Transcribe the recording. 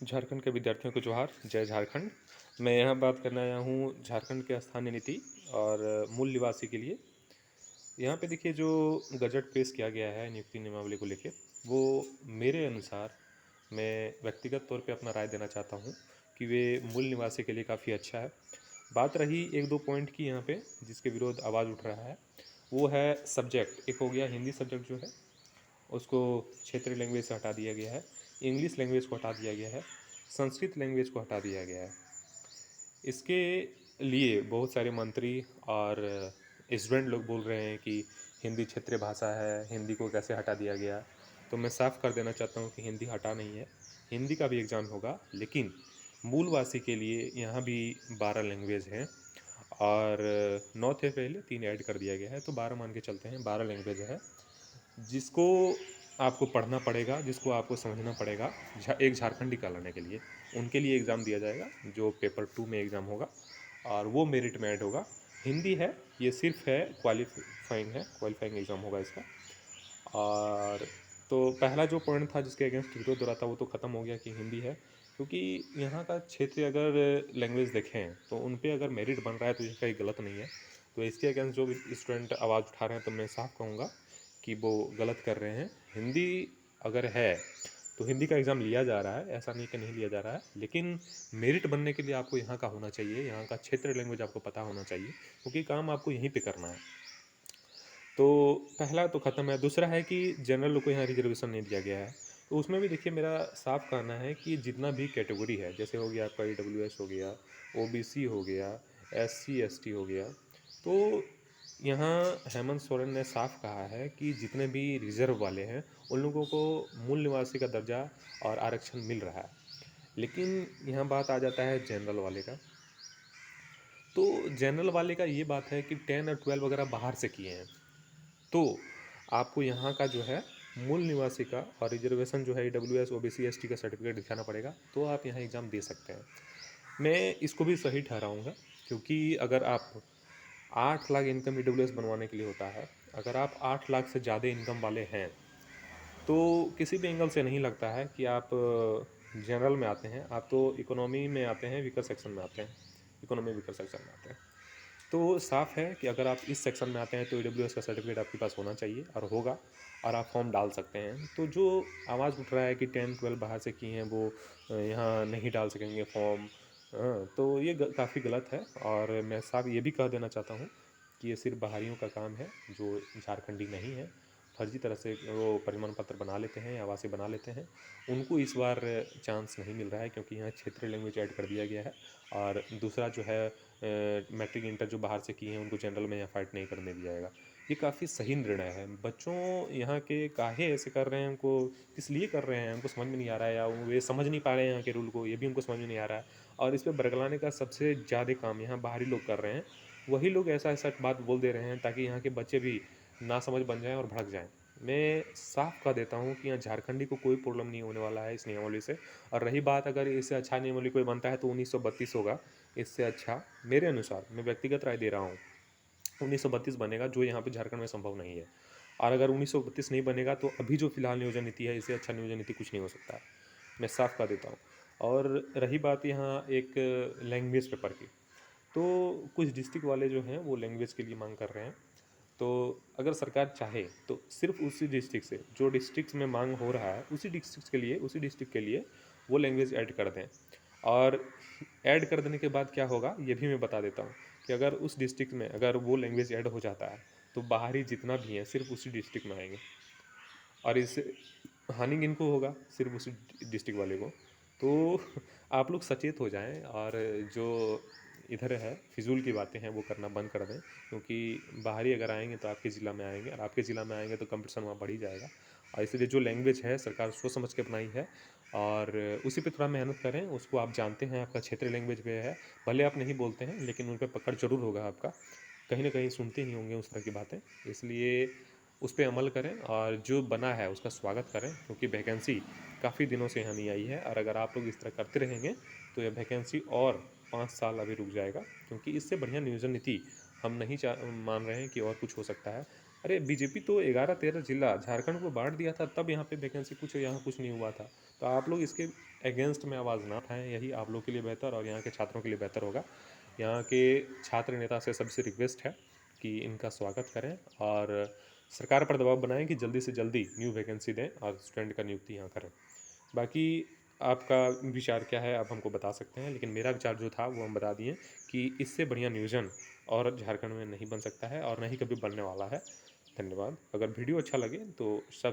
झारखंड के विद्यार्थियों को जोहार। जय झारखंड। मैं यहाँ बात करने आया हूँ झारखंड के स्थानीय नीति और मूल निवासी के लिए। यहाँ पे देखिए जो गजट पेश किया गया है नियुक्ति नियमावली को लेके, वो मेरे अनुसार, मैं व्यक्तिगत तौर पे अपना राय देना चाहता हूँ कि वे मूल निवासी के लिए काफ़ी अच्छा है। बात रही एक दो पॉइंट की यहाँ पे जिसके विरोध आवाज़ उठ रहा है, वो है सब्जेक्ट। एक हो गया हिंदी सब्जेक्ट जो है उसको क्षेत्रीय लैंग्वेज से हटा दिया गया है, इंग्लिश लैंग्वेज को हटा दिया गया है, संस्कृत लैंग्वेज को हटा दिया गया है। इसके लिए बहुत सारे मंत्री और स्टूडेंट लोग बोल रहे हैं कि हिंदी क्षेत्रीय भाषा है, हिंदी को कैसे हटा दिया गया। तो मैं साफ कर देना चाहता हूँ कि हिंदी हटा नहीं है, हिंदी का भी एग्ज़ाम होगा, लेकिन मूलवासी के लिए यहाँ भी 12 लैंग्वेज हैं और 9 थे पहले, 3 ऐड कर दिया गया है, तो 12 मान के चलते हैं, 12 लैंग्वेज है जिसको आपको पढ़ना पड़ेगा, जिसको आपको समझना पड़ेगा। एक झारखंडी कहलाने के लिए उनके लिए एग्ज़ाम दिया जाएगा जो पेपर 2 में एग्ज़ाम होगा और वो मेरिट में ऐड होगा। हिंदी है, ये सिर्फ है क्वालिफाइंग एग्ज़ाम होगा इसका। और तो पहला जो पॉइंट था जिसके अगेंस्ट विरोध हो रहा था वो तो ख़त्म हो गया कि हिंदी है, क्योंकि यहाँ का क्षेत्रीय अगर लैंग्वेज देखें तो उन पे अगर मेरिट बन रहा है तो ये कहीं गलत नहीं है। तो इसके अगेंस्ट जो भी स्टूडेंट आवाज़ उठा रहे हैं तो मैं साफ कहूँगा कि वो गलत कर रहे हैं। हिंदी अगर है तो हिंदी का एग्ज़ाम लिया जा रहा है, ऐसा नहीं कि नहीं लिया जा रहा है, लेकिन मेरिट बनने के लिए आपको यहाँ का होना चाहिए, यहाँ का क्षेत्रीय लैंग्वेज आपको पता होना चाहिए, क्योंकि काम आपको यहीं पे करना है। तो पहला तो ख़त्म है। दूसरा है कि जनरल लोग को यहाँ रिजर्वेशन नहीं दिया गया है, तो उसमें भी देखिए मेरा साफ कहना है कि जितना भी कैटेगरी है, जैसे हो गया आपका ईडब्ल्यूएस हो गया, ओबीसी हो गया, एससी एसटी हो गया, तो यहाँ हेमंत सोरेन ने साफ कहा है कि जितने भी रिजर्व वाले हैं उन लोगों को मूल निवासी का दर्जा और आरक्षण मिल रहा है। लेकिन यहाँ बात आ जाता है जनरल वाले का। तो जनरल वाले का ये बात है कि 10 और 12 वगैरह बाहर से किए हैं, तो आपको यहाँ का जो है मूल निवासी का और रिजर्वेशन जो है ईडब्ल्यूएस ओबीसी एसटी का सर्टिफिकेट दिखाना पड़ेगा, तो आप यहाँ एग्ज़ाम दे सकते हैं। मैं इसको भी सही ठहराऊँगा, क्योंकि अगर आप 8 लाख इनकम ईडब्ल्यूएस बनवाने के लिए होता है, अगर आप 8 लाख से ज़्यादा इनकम वाले हैं तो किसी भी एंगल से नहीं लगता है कि आप जनरल में आते हैं, आप तो इकोनॉमी में आते हैं, वीकर सेक्शन में आते हैं, इकोनॉमी वीकर सेक्शन में आते हैं। तो साफ़ है कि अगर आप इस सेक्शन में आते हैं तो ईडब्ल्यूएस का सर्टिफिकेट आपके पास होना चाहिए और होगा, और आप फॉर्म डाल सकते हैं। तो जो आवाज़ उठ रहा है कि 10-12 बाहर से किए हैं वो यहाँ नहीं डाल सकेंगे फॉर्म, तो ये काफ़ी गलत है। और मैं साफ ये भी कह देना चाहता हूँ कि ये सिर्फ बाहरियों का काम है जो झारखंडी नहीं है, फर्जी तरह से वो परिमाण पत्र बना लेते हैं, आवासीय बना लेते हैं, उनको इस बार चांस नहीं मिल रहा है, क्योंकि यहाँ क्षेत्रीय लैंग्वेज ऐड कर दिया गया है। और दूसरा जो है मैट्रिक इंटर जो बाहर से किए हैं उनको जनरल में यहाँ फाइट नहीं करने दिया जाएगा। ये काफ़ी सही निर्णय है। बच्चों यहाँ के काहे ऐसे कर रहे हैं, उनको किस लिए कर रहे हैं उनको समझ में नहीं आ रहा है, या वे समझ नहीं पा रहे हैं यहाँ के रूल को, ये भी उनको समझ में नहीं आ रहा है। और इस पर बरगलाने का सबसे ज़्यादा काम यहाँ बाहरी लोग कर रहे हैं। वही लोग ऐसा ऐसा बात बोल दे रहे हैं ताकि यहाँ के बच्चे भी नासमझ बन जाएं और भड़क जाएं। मैं साफ कह देता हूँ कि यहाँ झारखंडी को कोई प्रॉब्लम नहीं होने वाला है इस नियमावली से। और रही बात अगर इससे अच्छा नियमावली कोई बनता है तो 1932 होगा, इससे अच्छा मेरे अनुसार, मैं व्यक्तिगत राय दे रहा हूँ, 1932 बनेगा, जो यहाँ पे झारखंड में संभव नहीं है। और अगर 1932 नहीं बनेगा तो अभी जो फिलहाल नियोजन नीति है, इससे अच्छा नियोजन नीति कुछ नहीं हो सकता है, मैं साफ कह देता हूँ। और रही बात यहाँ एक लैंग्वेज पेपर की, तो कुछ डिस्ट्रिक्ट वाले जो हैं वो लैंग्वेज के लिए मांग कर रहे हैं। तो अगर सरकार चाहे तो सिर्फ उसी डिस्ट्रिक्ट से, जो डिस्ट्रिक्ट में मांग हो रहा है उसी डिस्ट्रिक्ट के लिए वो लैंग्वेज ऐड कर दें। और ऐड कर देने के बाद क्या होगा ये भी मैं बता देता हूँ कि अगर उस डिस्ट्रिक्ट में अगर वो लैंग्वेज ऐड हो जाता है तो बाहरी जितना भी है सिर्फ उसी डिस्ट्रिक्ट में आएंगे, और इससे हानि किनको होगा, सिर्फ उसी डिस्ट्रिक्ट वाले को। तो आप लोग सचेत हो जाएं और जो इधर है फिजूल की बातें हैं वो करना बंद कर दें, क्योंकि बाहरी अगर आएंगे तो आपके ज़िला में आएंगे, और आपके ज़िला में आएंगे तो कंपटीशन वहाँ बढ़ ही जाएगा। और इसलिए जो लैंग्वेज है सरकार सोच समझ के अपनाई है, और उसी पे थोड़ा मेहनत करें। उसको आप जानते हैं आपका क्षेत्रीय लैंग्वेज पे है, भले आप नहीं बोलते हैं लेकिन उन पर पकड़ जरूर होगा आपका, कहीं ना कहीं सुनते ही होंगे उस तरह की बातें। इसलिए उस पर अमल करें और जो बना है उसका स्वागत करें, क्योंकि वैकेंसी काफ़ी दिनों से यहाँ नहीं आई है, और अगर आप लोग इस तरह करते रहेंगे तो यह वैकेंसी और 5 साल अभी रुक जाएगा, क्योंकि इससे बढ़िया नियोजन नीति हम नहीं मान रहे हैं कि और कुछ हो सकता है। अरे बीजेपी तो 11-13 जिला झारखंड को बांट दिया था, तब यहाँ पे वैकेंसी कुछ यहाँ कुछ नहीं हुआ था। तो आप लोग इसके अगेंस्ट में आवाज़ ना उठाएं, यही आप लोग के लिए बेहतर और यहाँ के छात्रों के लिए बेहतर होगा। यहाँ के छात्र नेता से सबसे रिक्वेस्ट है कि इनका स्वागत करें और सरकार पर दबाव बनाएं कि जल्दी से जल्दी न्यू वैकेंसी दें और स्टूडेंट का नियुक्ति यहाँ करें। बाकी आपका विचार क्या है आप हमको बता सकते हैं, लेकिन मेरा विचार जो था वो हम बता दिए कि इससे बढ़िया नियोजन और झारखंड में नहीं बन सकता है और ना ही कभी बनने वाला है। धन्यवाद। अगर वीडियो अच्छा लगे तो सब्सक्राइब